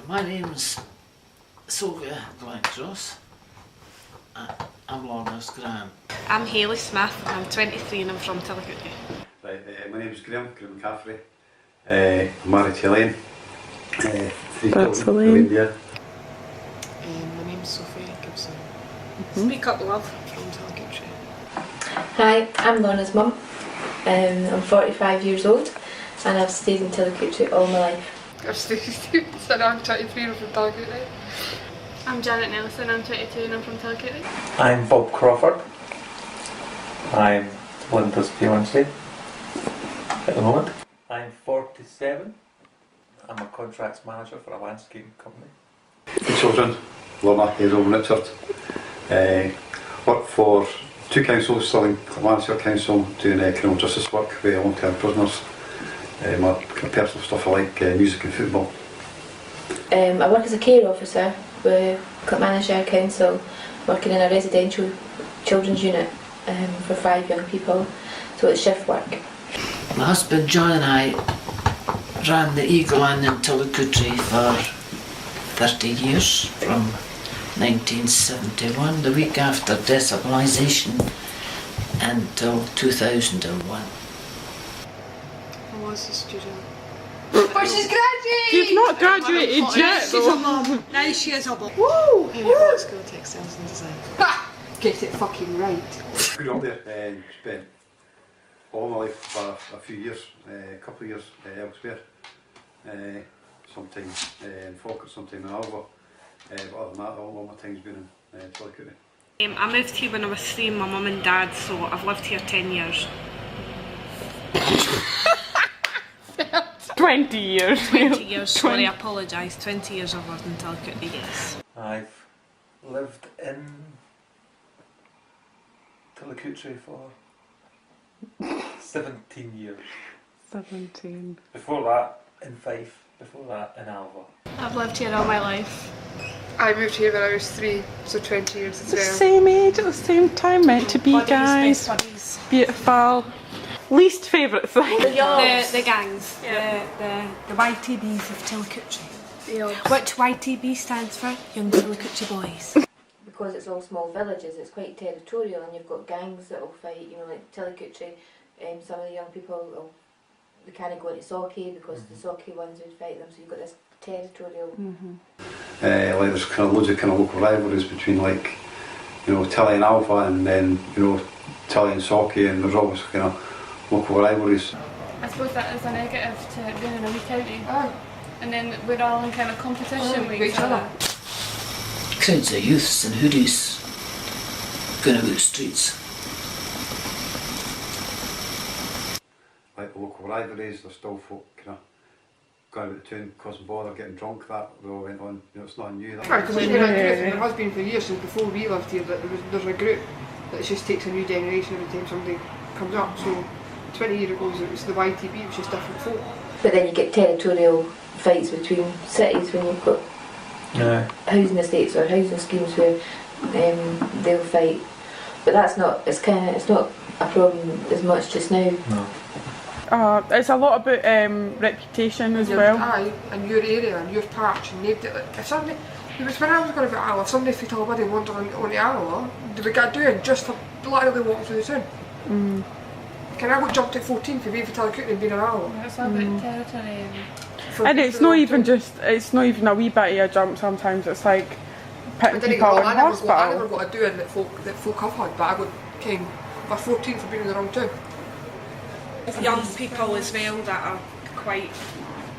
My name's Sylvia Blackcross. I'm Lorna's gran. I'm Hayley Smith, I'm 23 and I'm from Tillicooty. Right, my name's Graham McCaffrey. I'm married to Elaine. That's Elaine. Yeah. My name's Sophie Gibson. Speak up, love. From Tillicooty. Hi, I'm Lorna's mum. I'm 45 years old and I've stayed in Tillicooty all my life. I'm Stacey Stevens and I'm 23 and from Tillicooty. I'm Janet Nelson, I'm 22 and I'm from Tillicooty. I'm Bob Crawford. I'm Linda's fiance at the moment. I'm 47. I'm a contracts manager for a landscaping company. The children, Lorna, Hazel and Richard. Work for two councils, Stirling Landscape Council, doing criminal justice work with long-term prisoners. My personal stuff I like music and football. I work as a care officer with Clackmannanshire Council, working in a residential children's unit for 5 young people, so it's shift work. My husband John and I ran the Eagle Inn in Tillicooty for 30 years, from 1971, the week after desabolisation, until 2001. I was a student. But she's graduated! You've not graduated yet She's a though. mum. Now she is a mum. Woo! Amy Hot School of Textiles and Design. Ha! Get it fucking right. Grew up there and spent all my life for a few years, a couple of years elsewhere. Sometime in Falkirk, sometime in Alva. But other than that, all my time's been in Tillicooty. I moved here when I was 3 with my mum and dad, so I've lived here 10 years. 20 years. 20 years, sorry, I apologise. 20 years I've lived in Tillicooty, yes. I've lived in Tillicooty for 17 years. 17. Before that in Fife, before that in Alva. I've lived here all my life. I moved here when I was 3, so 20 years as The well. same age at the same time, meant to be, Buddies, guys. best buddies. Beautiful. Least favourite thing. The gangs, the YTBs of Tillicooty. Which YTB stands for? Young Tillicooty Boys. Because it's all small villages, it's quite territorial, and you've got gangs that will fight, you know, like Tillicooty. Some of the young people, they can't go into Socky because the Socky ones would fight them, so you've got this territorial. Like there's kind of loads of kind of local rivalries between, like, you know, Tilly and Alva, and then, you know, Tilly and Socky, and there's always kind of local rivalries. I suppose that is a negative to being in a wee county. And then we're all in kind of competition with each other. Crowds of youths and hoodies going about the streets. Like the local rivalries, there's still folk kind of going about the town, causing bother, getting drunk. That they all went on. You know, it's not new. Because there's been a group, and there has been for years since before we lived here, that there's a group that just takes a new generation every time somebody comes up. So 20 years ago it was the YTB, it was just different folk. But then you get territorial fights between cities when you've got housing estates or housing schemes where they'll fight. But that's not, it's not a problem as much just now. No. It's a lot about reputation as well. Aye, and your area and your patch, and if somebody, it was when I was going to Alloa, if somebody from Tullamuddy wandered onto Alloa, they would get doing just for literally walking through the town. Can I got jumped at 14 for being for Tillicooty and being in Alloa? It's all about territory. And it's not even just, it's not even a wee bit of a jump sometimes, it's like putting people in hospital. I never got a doing that folk have had, but I got came by 14 for being in the wrong town. Young people as well that are quite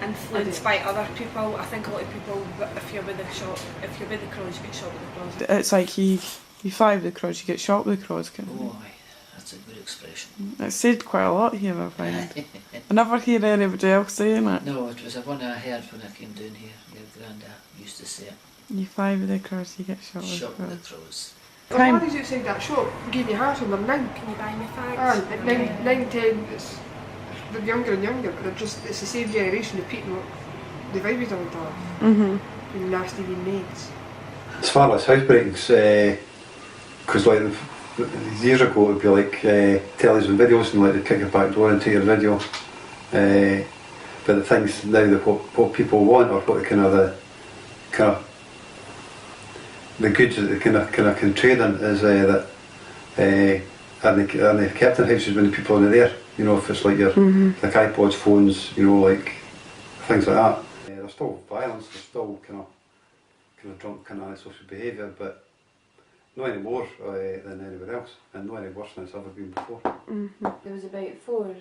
influenced by other people. I think a lot of people, if you're with the crows, you get shot with the crows. It's like you fly with the crows, you get shot with the crows. Oh, aye, that's a good expression. It's said quite a lot here, I find. I never hear anybody else saying it. No, it was a one I heard when I came down here. Your granda used to say it. You fly with the crows, you get shot with the Shot crows. with the crows. The ladies outside that shop gave me heart on their 9. Can you buy me fags? At 9, 10, they're younger and younger, but it's the same generation repeating what they've always done with that. Being nasty, being mates. As far as housebreakings, because like years ago it would be like tellies and videos, and like they'd kick your back door into your video. But the things now that what people want, or what the kind of kind of the goods that they kind of can trade in is that and they kept in houses when the people are there. You know, if it's like your like iPods, phones, you know, like things like that. There's still violence. There's still kind of drunk kind of antisocial behaviour, but not any more than anywhere else, and not any worse than it's ever been before. There was about 4,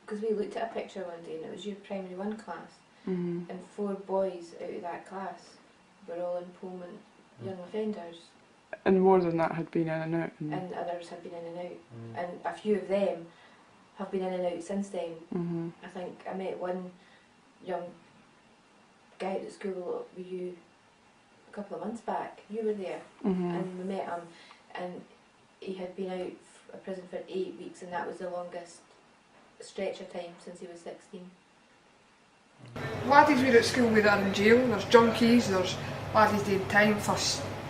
because we looked at a picture one day and it was your primary 1 class, and 4 boys out of that class were all employment young offenders. And more than that had been in and out. And others had been in and out. And a few of them have been in and out since then. I think I met one young guy at school with you a couple of months back. You were there, and we met him, and he had been out of prison for 8 weeks, and that was the longest stretch of time since he was 16. Laddies we're at school with are in jail, there's junkies, there's laddies doing time for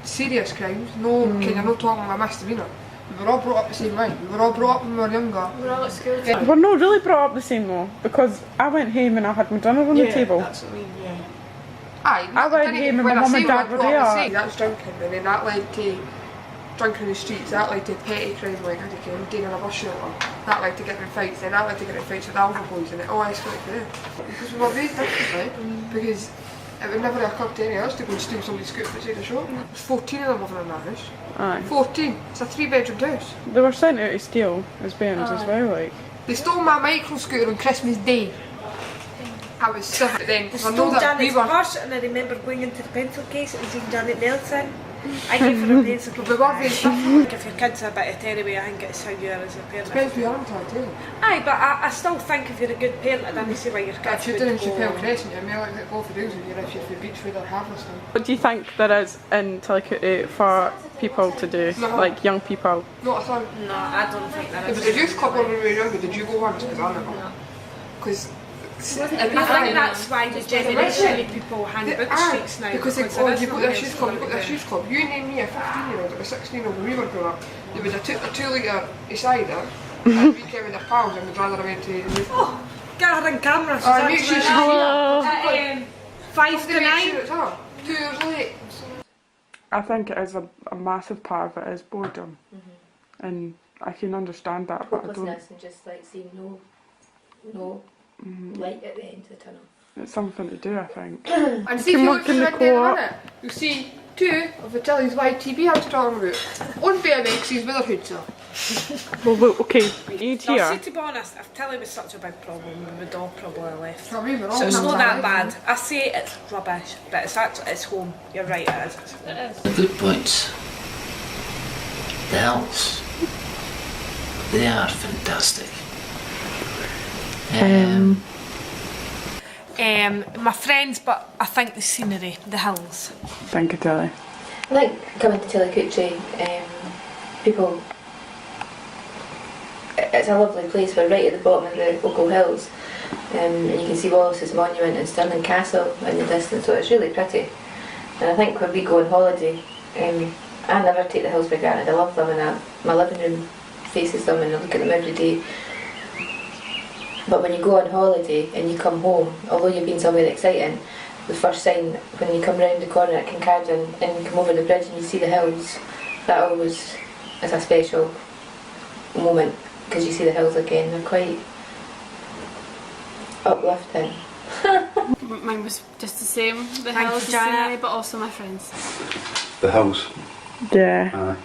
serious crimes, no kind of no talking about misdemeanour. We were all brought up the same way, we were all brought up when we were younger. We're all at school. Yeah. We're not really brought up the same though, because I went home and I had my dinner on the table. That's what I mean, yeah. Aye, I went home and my mum and dad were there. That's drinking, and then that led to drinking in the streets, that led to petty crime like digging in a bus shelter, that led to getting in fights, then that led to getting in fights with alpha boys, and it all escalated there. Because we were raised differently, because it would never occur to any of us to go and steal somebody's scooter outside the shop. There's 14 of them living in that house. Aye. 14! It's a 3-bedroom house. They were sent out to steal as bands as well, like. They stole my micro scooter on Christmas Day. I was 7 then, They I know stole that we Janet's were... purse, and I remember going into the pencil case and seeing Janet Nelson. I gave her a pencil case. We were very different. If your kid's a bit of tearaway, I think it's how you are as a parent. Depends who you are, I'm trying to tell you. Aye, but I still think if you're a good parent, I don't see why your kids If you're would doing go... Chappelle Crescent, you're more likely to go for deals than you're if you're for Beachwood or Harveston. What do you think there is in Tillicooty for people to do, like young people? Not a thing. No, I don't think there There is. was a youth club when we were younger, did you go once? Because I never. Because... I think that's why the generation of people hang about the streets now. Because there you've is got no this youth club, you've got else this youth club. You name me a 15-year-old or a 16-year-old when we were growing up. There was a 2 litre of cider, and we came with our pals and we'd rather went to the youth club. Oh, get her on camera. Make sure she's Hello. 5 to 9. Make sure it's her. 2 hours late. I think it is a massive part of it is boredom. And I can understand that, but I don't... Hopelessness and just like seeing no light at the end of the tunnel. It's something to do, I think. And see if can you work look in the around there in a co-op. minute, you'll see 2 of the Tilly's YTB I was talking about. On BMX's with their hoods up. Well, look, okay, each No, see, year. to be honest, if Tilly was such a big problem, we would all probably left. So we were all So it's not that bad. bad. I say it's rubbish, but it's actually it's home. You're right, it is. It's home. The good points. The helps. They are fantastic. My friends, but I think the scenery, the hills. Thank you, Tilly. I like coming to Tillicooty, people, it's a lovely place. We're right at the bottom of the Oakle Hills, and you can see Wallace's Monument and Stirling Castle in the distance, so it's really pretty. And I think when we go on holiday, I never take the hills for granted. I love them, and my living room faces them and I look at them every day. But when you go on holiday and you come home, although you've been somewhere exciting, the first sign when you come round the corner at Kincardine and you come over the bridge and you see the hills, that always is a special moment because you see the hills again. They're quite uplifting. Mine was just the same, the Thank hills, you, the Janet. scenery, but also my friends. The house. Yeah.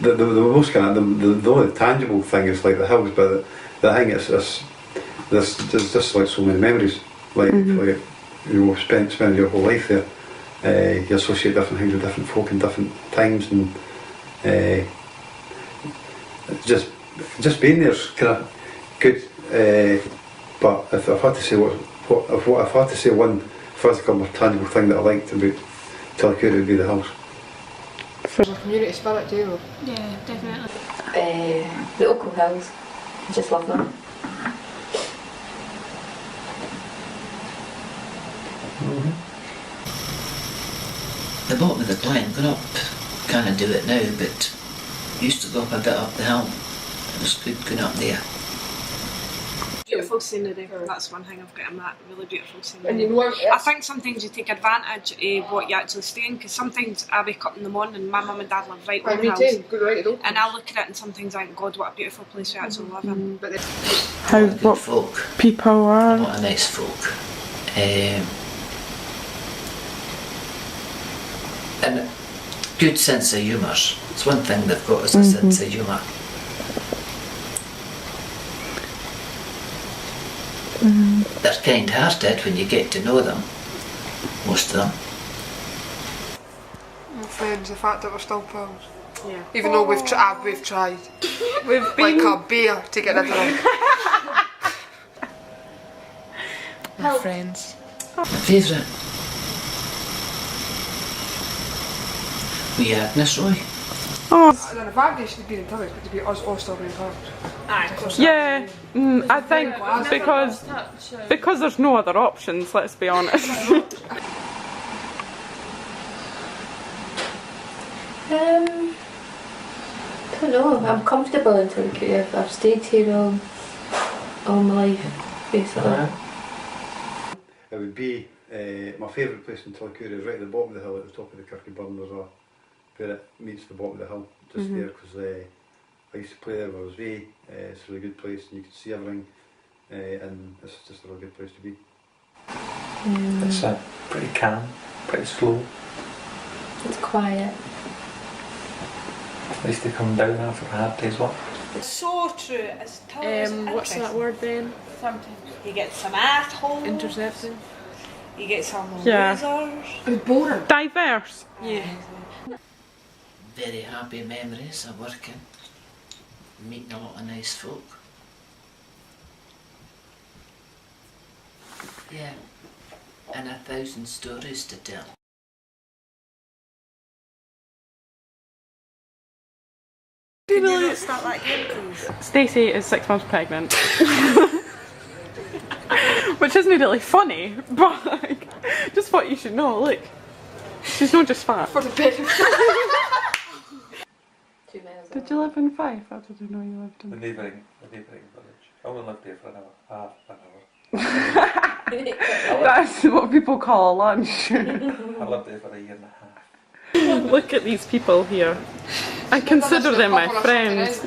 The most kind of the only tangible thing is like the house, but the thing is there's just like so many memories, like you know, spend your whole life there. You associate different things with different folk in different times, and just being there's kind of good. But if I had to say if I had to say one physical or tangible thing that I liked about Tillicooty, it would be the house. There's a community spirit too. Yeah, definitely. The Oakle Hills, I just love them. The bottom of the Glen, going up, can't do it now, but used to go up a bit up the hill. It was good going up there. Beautiful. beautiful scenery. That's one thing I've got in that, really beautiful scenery. And you know what? I think sometimes you take advantage of what you actually stay in, because sometimes I wake up in the morning and my mum and dad live right on the Me hills. too. Go right to And I look at it and sometimes I think, God, what a beautiful place we actually live in. But How, Good what folk. people A are. lot of nice folk. And a good sense of humour. It's one thing they've got is a sense of humour. They're kind-hearted when you get to know them, most of them. my friends, the fact that we're still pals. Yeah. Even though we've tried. We've been. Like a bear to get rid of them. My friends. My favourite? Wee Agnes Roy. And an advantage to be in touch, but to be us all still being pals. Aye, of course. Yeah, I think because there's no other options, let's be honest. I don't know. I'm comfortable in Tullamore. I've stayed here all my life, basically. It would be my favourite place in Tullamore is right at the bottom of the hill, at the top of the Kirky Burn. There's a where it meets the bottom of the hill, just there, because I used to play there when I was wee. It's a really good place, and you can see everything, and it's just a really good place to be. It's pretty calm, pretty slow. It's quiet. At least they come down after a hard day's work. It's so true. It's totally What's that word then? Sometimes you get some assholes. Intercepting. You get some Yeah. losers. It's boring. Diverse. Yeah. Very happy memories of working, meeting a lot of nice folk. Yeah, and 1,000 stories to tell. Can you not start that again, please? Stacey is 6 months pregnant. Which isn't really funny, but like, just what you should know. Look, she's not just fat. For the baby. 2 miles. Did you live in Fife? How did you know you lived The in? neighbouring village. I only lived there for half an hour. That's what people call a lunch. I lived there for a year and a half. Look at these people here. I consider them my friends.